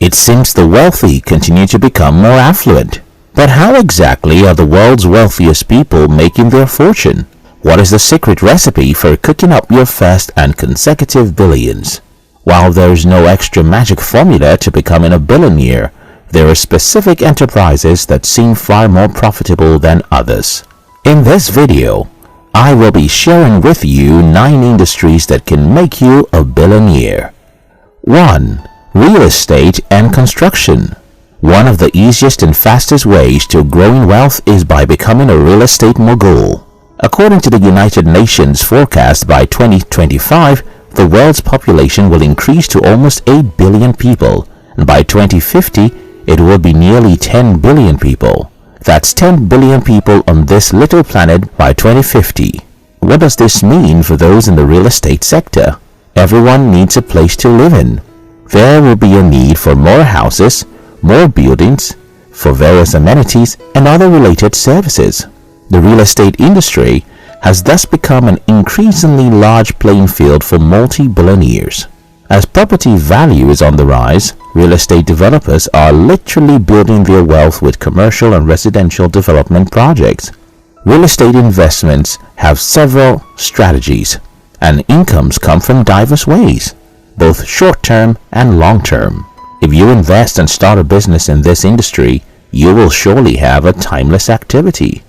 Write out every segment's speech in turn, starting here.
It seems the wealthy continue to become more affluent. But how exactly are the world's wealthiest people making their fortune? What is the secret recipe for cooking up your first and consecutive billions? While there is no extra magic formula to becoming a billionaire, there are specific enterprises that seem far more profitable than others. In this video, I will be sharing with you 9 industries that can make you a billionaire. 1. Real estate and construction. One of the easiest and fastest ways to growing wealth is by becoming a real estate mogul. According to the United Nations forecast, by 2025, the world's population will increase to almost 8 billion people, and by 2050, it will be nearly 10 billion people. That's 10 billion people on this little planet by 2050. What does this mean for those in the real estate sector? Everyone needs a place to live in. There will be a need for more houses, more buildings, for various amenities and other related services. The real estate industry has thus become an increasingly large playing field for multi-billionaires. As property value is on the rise, real estate developers are literally building their wealth with commercial and residential development projects. Real estate investments have several strategies, and incomes come from diverse ways, both short-term and long-term. If you invest and start a business in this industry, you will surely have a timeless activity.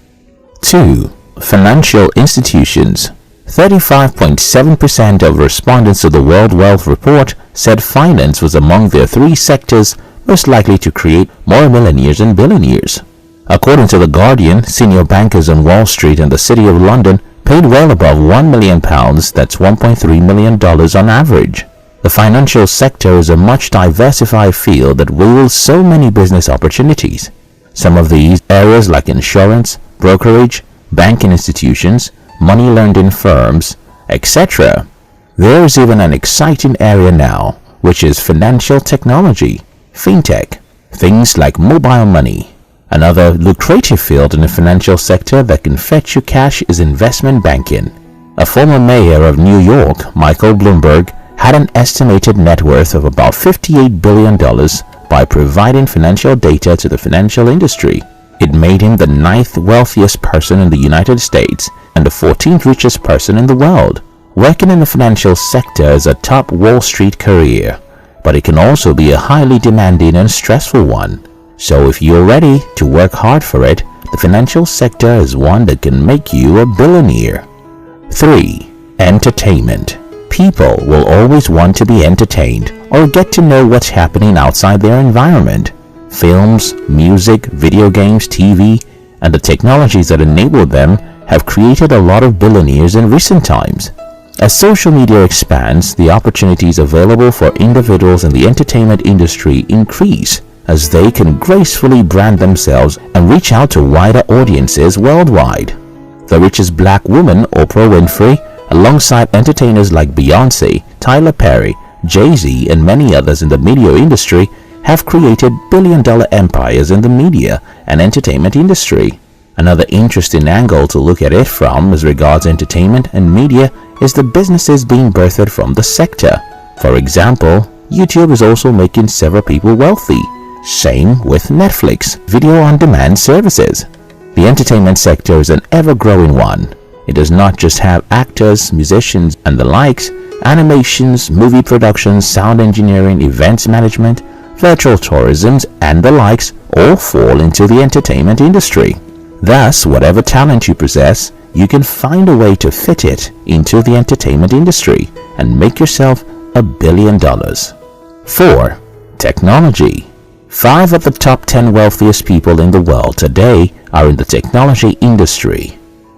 2. Financial institutions. 35.7% of respondents to the World Wealth Report said finance was among their 3 sectors most likely to create more millionaires and billionaires. According to The Guardian, senior bankers on Wall Street and the City of London paid well above £1 million, that's $1.3 million on average. The financial sector is a much diversified field that wields so many business opportunities. Some of these areas like insurance, brokerage, banking institutions, money lending firms, etc. There is even an exciting area now, which is financial technology, fintech, things like mobile money. Another lucrative field in the financial sector that can fetch you cash is investment banking. A former mayor of New York, Michael Bloomberg, had an estimated net worth of about $58 billion by providing financial data to the financial industry. It made him the 9th wealthiest person in the United States and the 14th richest person in the world. Working in the financial sector is a top Wall Street career, but it can also be a highly demanding and stressful one. So if you're ready to work hard for it, the financial sector is one that can make you a billionaire. 3. Entertainment. People will always want to be entertained or get to know what's happening outside their environment. Films, music, video games, TV, and the technologies that enable them have created a lot of billionaires in recent times. As social media expands, the opportunities available for individuals in the entertainment industry increase as they can gracefully brand themselves and reach out to wider audiences worldwide. The richest black woman, Oprah Winfrey, alongside entertainers like Beyonce, Tyler Perry, Jay-Z, and many others in the media industry, have created billion-dollar empires in the media and entertainment industry. Another interesting angle to look at it from as regards entertainment and media is the businesses being birthed from the sector. For example, YouTube is also making several people wealthy. Same with Netflix, video-on-demand services. The entertainment sector is an ever-growing one. It does not just have actors, musicians, and the likes. Animations, movie productions, sound engineering, events management, virtual tourism, and the likes all fall into the entertainment industry. Thus, whatever talent you possess, you can find a way to fit it into the entertainment industry and make yourself $1 billion. 4. Technology. 5 of the top 10 wealthiest people in the world today are in the technology industry.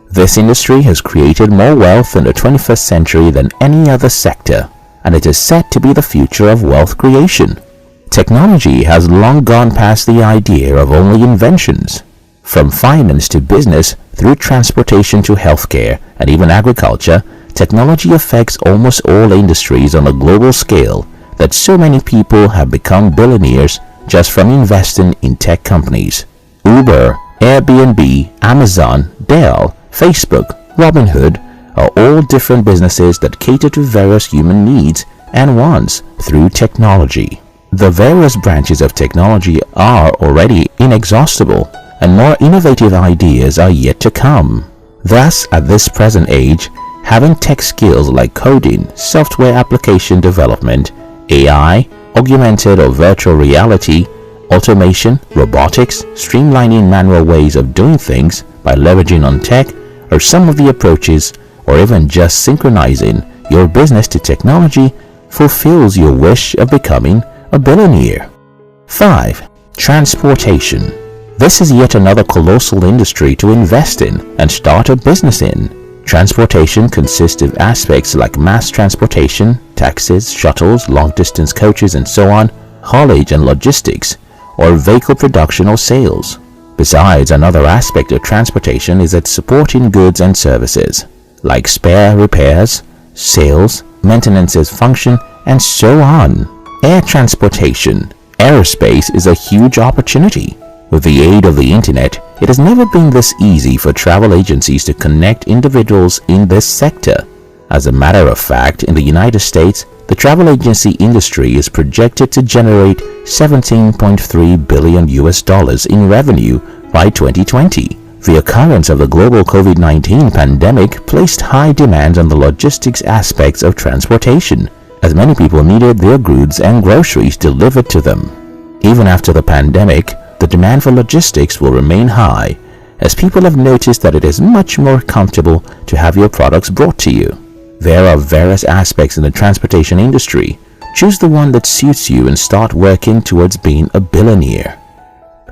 This industry has created more wealth in the 21st century than any other sector, and it is set to be the future of wealth creation. Technology has long gone past the idea of only inventions. From finance to business, through transportation to healthcare, and even agriculture, technology affects almost all industries on a global scale that so many people have become billionaires just from investing in tech companies. Uber, Airbnb, Amazon, Dell, Facebook, Robinhood are all different businesses that cater to various human needs and wants through technology. The various branches of technology are already inexhaustible, and more innovative ideas are yet to come. Thus, at this present age, having tech skills like coding, software application development, AI, augmented or virtual reality, automation, robotics, streamlining manual ways of doing things by leveraging on tech are some of the approaches, or even just synchronizing your business to technology fulfills your wish of becoming a billionaire. 5. Transportation. This is yet another colossal industry to invest in and start a business in. Transportation consists of aspects like mass transportation, taxis, shuttles, long-distance coaches and so on, haulage and logistics, or vehicle production or sales. Besides, another aspect of transportation is its supporting goods and services, like spare repairs, sales, maintenance function, and so on. Air transportation. Aerospace is a huge opportunity. With the aid of the internet, it has never been this easy for travel agencies to connect individuals in this sector. As a matter of fact, in the United States, the travel agency industry is projected to generate $17.3 billion in revenue by 2020. The occurrence of the global COVID-19 pandemic placed high demands on the logistics aspects of transportation, as many people needed their goods and groceries delivered to them. Even after the pandemic, the demand for logistics will remain high, as people have noticed that it is much more comfortable to have your products brought to you. There are various aspects in the transportation industry. Choose the one that suits you and start working towards being a billionaire.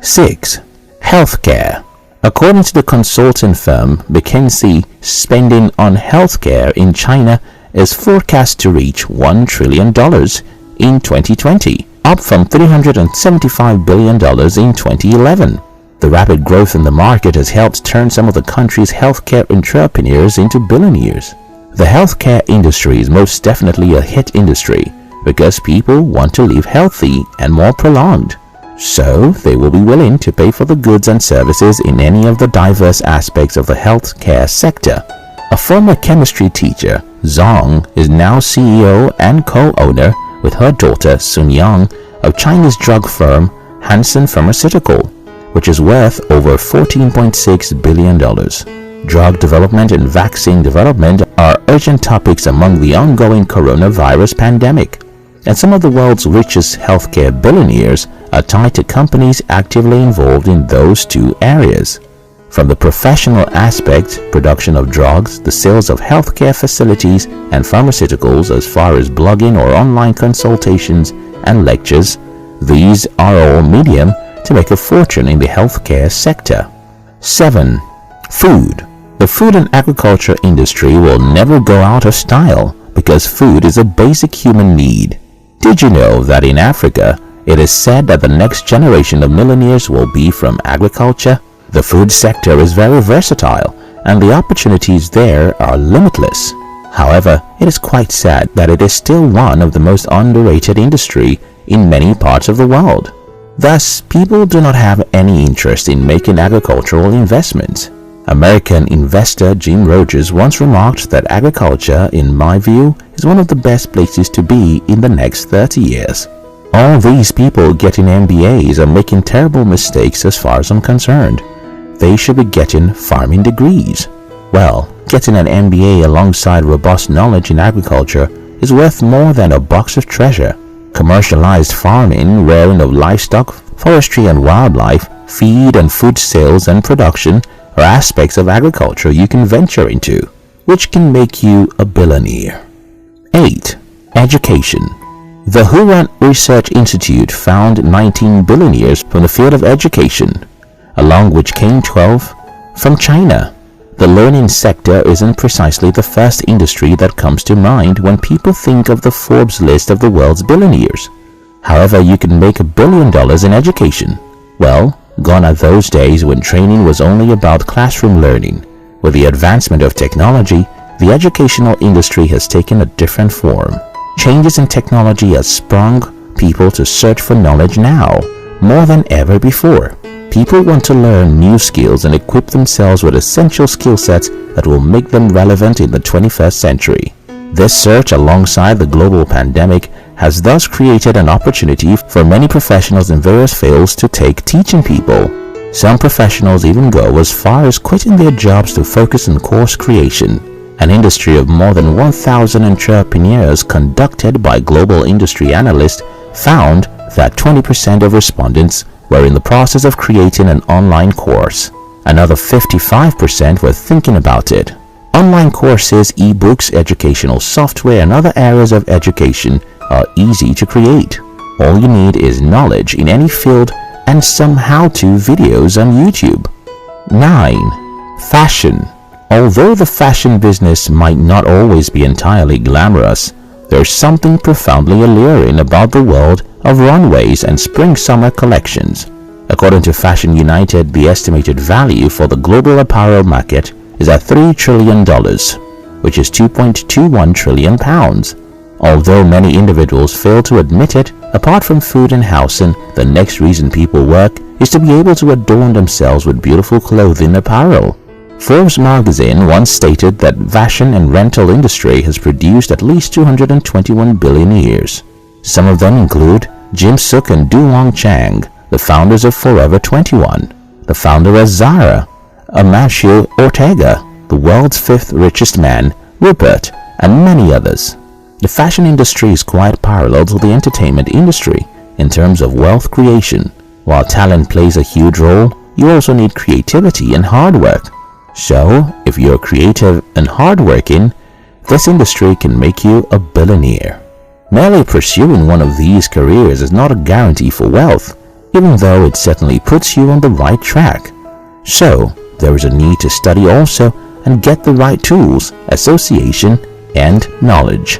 6. Healthcare. According to the consulting firm McKinsey, spending on healthcare in China is forecast to reach $1 trillion in 2020, up from $375 billion in 2011. The rapid growth in the market has helped turn some of the country's healthcare entrepreneurs into billionaires. The healthcare industry is most definitely a hit industry because people want to live healthy and more prolonged. So they will be willing to pay for the goods and services in any of the diverse aspects of the healthcare sector. A former chemistry teacher, Zhang, is now CEO and co-owner with her daughter Sun Yang of Chinese drug firm Hansen Pharmaceutical, which is worth over $14.6 billion. Drug development and vaccine development are urgent topics among the ongoing coronavirus pandemic, and some of the world's richest healthcare billionaires are tied to companies actively involved in those two areas. From the professional aspect, production of drugs, the sales of healthcare facilities and pharmaceuticals, as far as blogging or online consultations and lectures, these are all medium to make a fortune in the healthcare sector. 7. Food. The food and agriculture industry will never go out of style because food is a basic human need. Did you know that in Africa, it is said that the next generation of millionaires will be from agriculture? The food sector is very versatile and the opportunities there are limitless. However, it is quite sad that it is still one of the most underrated industry in many parts of the world. Thus, people do not have any interest in making agricultural investments. American investor Jim Rogers once remarked that agriculture, in my view, is one of the best places to be in the next 30 years. All these people getting MBAs are making terrible mistakes as far as I'm concerned. They should be getting farming degrees. Well, getting an MBA alongside robust knowledge in agriculture is worth more than a box of treasure. Commercialized farming, rearing of livestock, forestry and wildlife, feed and food sales and production are aspects of agriculture you can venture into, which can make you a billionaire. 8. Education. The Huron Research Institute found 19 billionaires from the field of education, along which came 12 from China. The learning sector isn't precisely the first industry that comes to mind when people think of the Forbes list of the world's billionaires. However, you can make $1 billion in education. Well, gone are those days when training was only about classroom learning. With the advancement of technology, the educational industry has taken a different form. Changes in technology have sprung people to search for knowledge now, more than ever before. People want to learn new skills and equip themselves with essential skill sets that will make them relevant in the 21st century. This search, alongside the global pandemic, has thus created an opportunity for many professionals in various fields to take teaching people. Some professionals even go as far as quitting their jobs to focus on course creation. An industry of more than 1,000 entrepreneurs conducted by global industry analysts found that 20% of respondents were in the process of creating an online course. Another 55% were thinking about it. Online courses, ebooks, educational software, and other areas of education are easy to create. All you need is knowledge in any field and some how-to videos on YouTube. 9. Fashion. Although the fashion business might not always be entirely glamorous, there's something profoundly alluring about the world of runways and spring-summer collections. According to Fashion United, the estimated value for the global apparel market is at $3 trillion, which is 2.21 trillion pounds. Although many individuals fail to admit it, apart from food and housing, the next reason people work is to be able to adorn themselves with beautiful clothing apparel. Forbes magazine once stated that fashion and rental industry has produced at least 221 billionaires. Some of them include Jim Suk and Duong Chang, the founders of Forever 21, the founder of Zara, Amancio Ortega, the world's fifth richest man, Rupert, and many others. The fashion industry is quite parallel to the entertainment industry in terms of wealth creation. While talent plays a huge role, you also need creativity and hard work. So, if you're creative and hardworking, this industry can make you a billionaire. Merely pursuing one of these careers is not a guarantee for wealth, even though it certainly puts you on the right track. So, there is a need to study also and get the right tools, association, and knowledge.